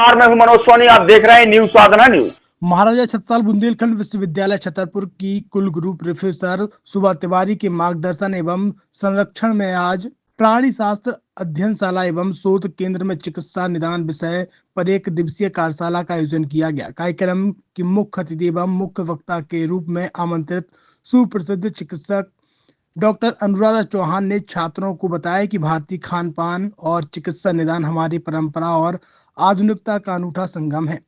नमस्कार, मैं हूं मनोज सोनी। आप देख रहे हैं न्यूज साधना न्यूज। महाराजा छत्रसाल बुंदेलखंड विश्वविद्यालय छतरपुर की कुलगुरु प्रोफेसर सुबा तिवारी के मार्गदर्शन एवं संरक्षण में आज प्राणी शास्त्र अध्ययनशाला एवं शोध केंद्र में चिकित्सा निदान विषय पर एक दिवसीय कार्यशाला का आयोजन किया गया। कार्यक्रम की मुख्य अतिथि एवं मुख्य वक्ता के रूप में आमंत्रित सुप्रसिद्ध चिकित्सक डॉक्टर अनुराधा चौहान ने छात्रों को बताया कि भारतीय खान पान और चिकित्सा निदान हमारी परंपरा और आधुनिकता का अनूठा संगम है।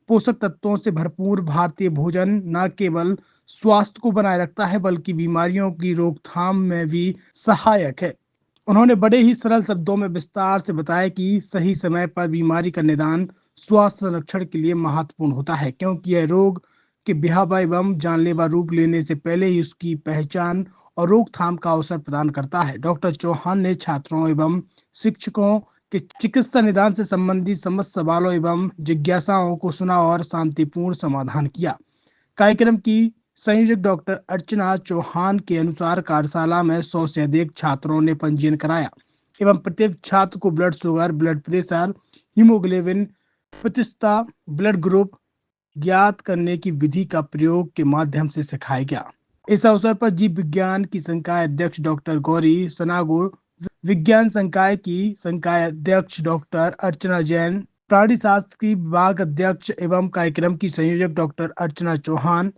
पोषक तत्वों से भरपूर भारतीय भोजन न केवल स्वास्थ्य को बनाए रखता है बल्कि बीमारियों की रोकथाम में भी सहायक है। उन्होंने बड़े ही सरल शब्दों में विस्तार से बताया कि सही समय पर बीमारी का निदान स्वास्थ्य संरक्षण के लिए महत्वपूर्ण होता है, क्योंकि यह रोग के भयावह एवं जानलेवा रूप लेने से पहले ही उसकी पहचान और रोकथाम का अवसर प्रदान करता है। डॉक्टर चौहान ने छात्रों एवं शिक्षकों के चिकित्सा निदान से संबंधित समस्त सवालों एवं जिज्ञासाओं को सुना और शांतिपूर्ण समाधान किया। कार्यक्रम की संयोजक डॉक्टर अर्चना चौहान के अनुसार कार्यशाला में 100 से अधिक छात्रों ने पंजीयन कराया एवं प्रत्येक छात्र को blood sugar, blood pressure, haemoglobin, प्रतिशतता, ब्लड ग्रुप ज्ञात करने की विधि का प्रयोग के माध्यम से सिखाया गया। इस अवसर पर जीव विज्ञान की संकाय अध्यक्ष डॉक्टर गौरी सनागुर, विज्ञान संकाय की संकाय अध्यक्ष डॉक्टर अर्चना जैन, प्राणी शास्त्र की विभाग अध्यक्ष एवं कार्यक्रम की संयोजक डॉक्टर अर्चना चौहान,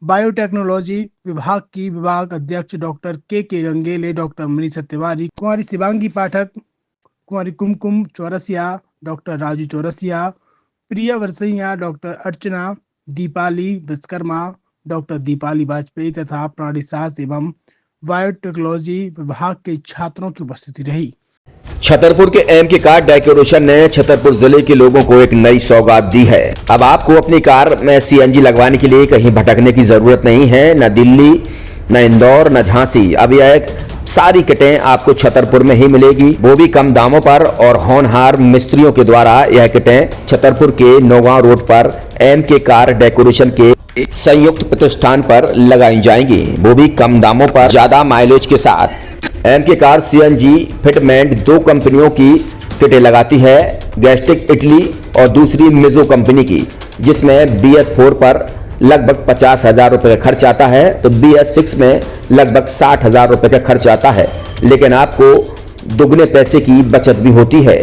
बायोटेक्नोलॉजी विभाग की विभाग अध्यक्ष डॉक्टर के गंगेले, डॉक्टर मनीषा तिवारी, कुमारी शिवांगी पाठक, कुमारी कुमकुम चौरसिया, डॉक्टर राजू चौरसिया, प्रिया वर्षैया, डॉक्टर अर्चना, दीपाली विश्वकर्मा, डॉक्टर दीपाली वाजपेयी तथा प्राणी शास्त्र एवं बायोटेक्नोलॉजी विभाग के छात्रों की उपस्थिति रही। छतरपुर के एमके कार डेकोरेशन ने छतरपुर जिले के लोगों को एक नई सौगात दी है। अब आपको अपनी कार में सीएनजी लगवाने के लिए कहीं भटकने की जरूरत नहीं है, न दिल्ली, न इंदौर, न झांसी। अब यह सारी किटें आपको छतरपुर में ही मिलेगी, वो भी कम दामों पर और होनहार मिस्त्रियों के द्वारा। यह किटें छतरपुर के नौगांव रोड पर एमके कार डेकोरेशन के संयुक्त प्रतिष्ठान पर लगाई जाएंगी, वो भी कम दामों पर, ज्यादा माइलेज के साथ। एमके कार सीएनजी फिटमेंट 2 कंपनियों की किटें लगाती है, गैस्टिक इटली और दूसरी मिजो कंपनी की, जिसमें BS4 पर लगभग 50,000 रुपए का खर्च आता है, तो BS6 में लगभग 60,000 रुपए का खर्च आता है, लेकिन आपको दुगने पैसे की बचत भी होती है।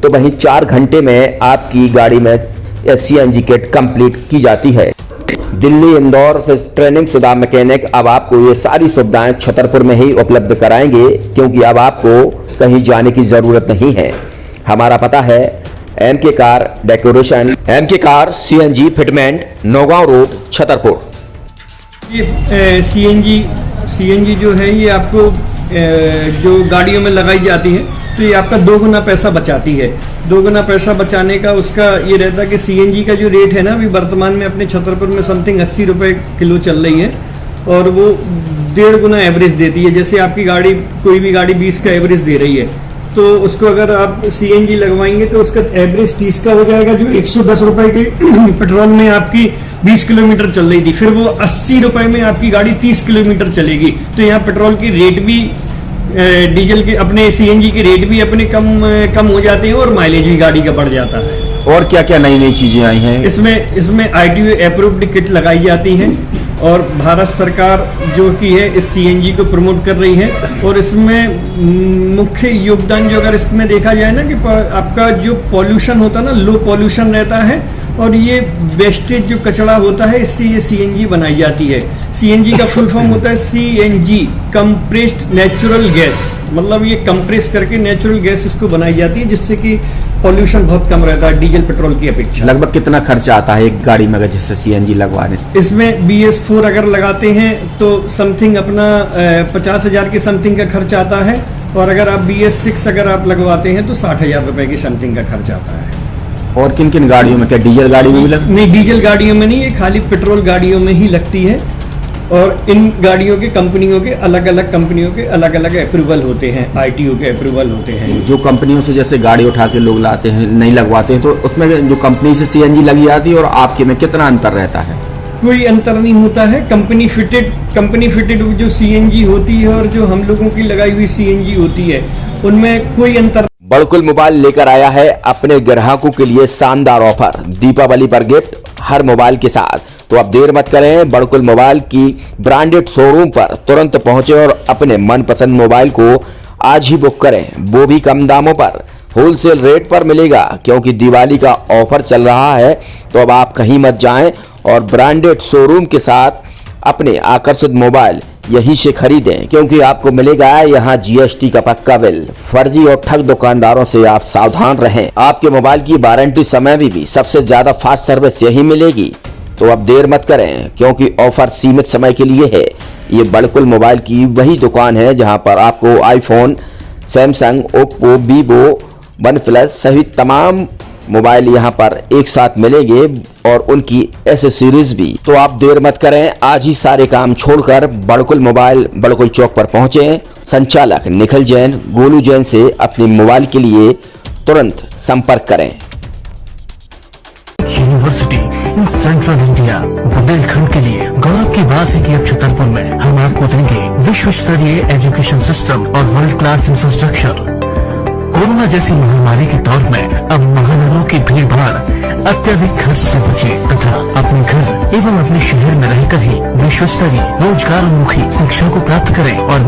तो वहीं 4 घंटे में आपकी गाड़ी में सीएनजी किट कंप्लीट की जाती है। दिल्ली, इंदौर से ट्रेनिंग शुदा मैकेनिक अब आपको ये सारी सुविधाएं छतरपुर में ही उपलब्ध कराएंगे, क्योंकि अब आपको कहीं जाने की जरूरत नहीं है। हमारा पता है MK car decoration, MK car CNG fitment, Naugaon road, Chhatarpur. ये सीएनजी जो है ये आपको जो गाड़ियों में लगाई जाती है तो ये आपका 2 गुना पैसा बचाती है। 2 गुना पैसा बचाने का उसका ये रहता है कि सीएनजी का जो रेट है ना, अभी वर्तमान में अपने छतरपुर में समथिंग 80 रुपये किलो चल रही है और वो 1.5 गुना एवरेज देती है। जैसे आपकी गाड़ी, कोई भी गाड़ी 20 का एवरेज दे रही है, तो उसको अगर आप सीएनजी लगवाएंगे तो उसका एवरेज 30 का हो जाएगा। जो 110 रुपए के पेट्रोल में आपकी 20 किलोमीटर चल रही थी, फिर वो 80 रुपए में आपकी गाड़ी 30 किलोमीटर चलेगी। तो यहाँ पेट्रोल की रेट भी, डीजल के, अपने सीएनजी के रेट भी अपने कम हो जाते हैं और माइलेज भी गाड़ी का बढ़ जाता है। और क्या क्या नई नई चीजें आई हैं? इसमें ITO अप्रूव्ड किट लगाई जाती है और भारत सरकार जो की है इस सीएनजी को प्रमोट कर रही है। और इसमें मुख्य योगदान जो अगर इसमें देखा जाए ना, कि आपका जो पॉल्यूशन होता है ना, लो पॉल्यूशन रहता है और ये वेस्टेज जो कचरा होता है, इससे ये सीएनजी बनाई जाती है। सीएनजी का फुल फॉर्म होता है CNG, कंप्रेस्ड नेचुरल गैस, मतलब ये कंप्रेस करके नेचुरल गैस इसको बनाई जाती है, जिससे कि पॉल्यूशन बहुत कम रहता है डीजल पेट्रोल की अपेक्षा। लगभग कितना खर्चा आता है एक गाड़ी में जैसे सीएनजी लगवाने? इसमें BS4 अगर लगाते हैं तो समथिंग अपना 50,000 के समथिंग का खर्च आता है, और अगर आप BS6 अगर आप लगवाते हैं तो 60,000 रुपए की समथिंग का खर्च आता है। और किन किन गाड़ियों में? क्या डीजल गाड़ी में भी नहीं, डीजल गाड़ियों में नहीं, ये खाली पेट्रोल गाड़ियों में ही लगती है। और इन गाड़ियों के कंपनियों के अलग अलग अप्रूवल होते हैं, ITO के अप्रूवल होते हैं। जो कंपनियों से जैसे गाड़ी उठा के लोग लाते हैं, नहीं लगवाते हैं, तो उसमें जो कंपनी से सीएनजी लगी जाती है और आपके में कितना अंतर रहता है? कोई अंतर नहीं होता है। कंपनी फिटेड जो सीएनजी होती है और जो हम लोगों की लगाई हुई सीएनजी होती है, उनमें कोई अंतर बड़कुल मोबाइल लेकर आया है अपने ग्राहकों के लिए शानदार ऑफर, दीपावली पर गिफ्ट हर मोबाइल के साथ। तो अब देर मत करें, बड़कुल मोबाइल की ब्रांडेड शोरूम पर तुरंत पहुंचे और अपने मनपसंद मोबाइल को आज ही बुक करें, वो भी कम दामों पर, होलसेल रेट पर मिलेगा। क्योंकि दिवाली का ऑफर चल रहा है तो अब आप कहीं मत जाएं और ब्रांडेड शोरूम के साथ अपने आकर्षित मोबाइल यहीं से खरीदें, क्योंकि आपको मिलेगा यहाँ जीएसटी का पक्का बिल। फर्जी और ठग दुकानदारों से आप सावधान रहें। आपके मोबाइल की वारंटी समय में भी सबसे ज्यादा फास्ट सर्विस यही मिलेगी। तो अब देर मत करें, क्योंकि ऑफर सीमित समय के लिए है। ये बड़कुल मोबाइल की वही दुकान है जहां पर आपको iPhone, Samsung, Oppo, Vivo, OnePlus सहित तमाम मोबाइल यहां पर एक साथ मिलेंगे और उनकी एसेसरीज भी। तो आप देर मत करें, आज ही सारे काम छोड़कर बड़कुल मोबाइल बड़कुल चौक पर पहुंचे। संचालक निखिल जैन, गोलू जैन से अपने मोबाइल के लिए तुरंत संपर्क करें। University in central India Bundelkhand के लिए गौरव की बात है कि अब छतरपुर में हम आपको देंगे विश्व स्तरीय एजुकेशन सिस्टम और वर्ल्ड क्लास इंफ्रास्ट्रक्चर। कोरोना जैसी महामारी के दौर में अब महानगरों की भीड़ भाड़ अत्यधिक खर्च से बचे तथा अपने घर एवं अपने शहर में रहकर ही विश्व स्तरीय रोजगार उन्मुखी शिक्षा को प्राप्त करें और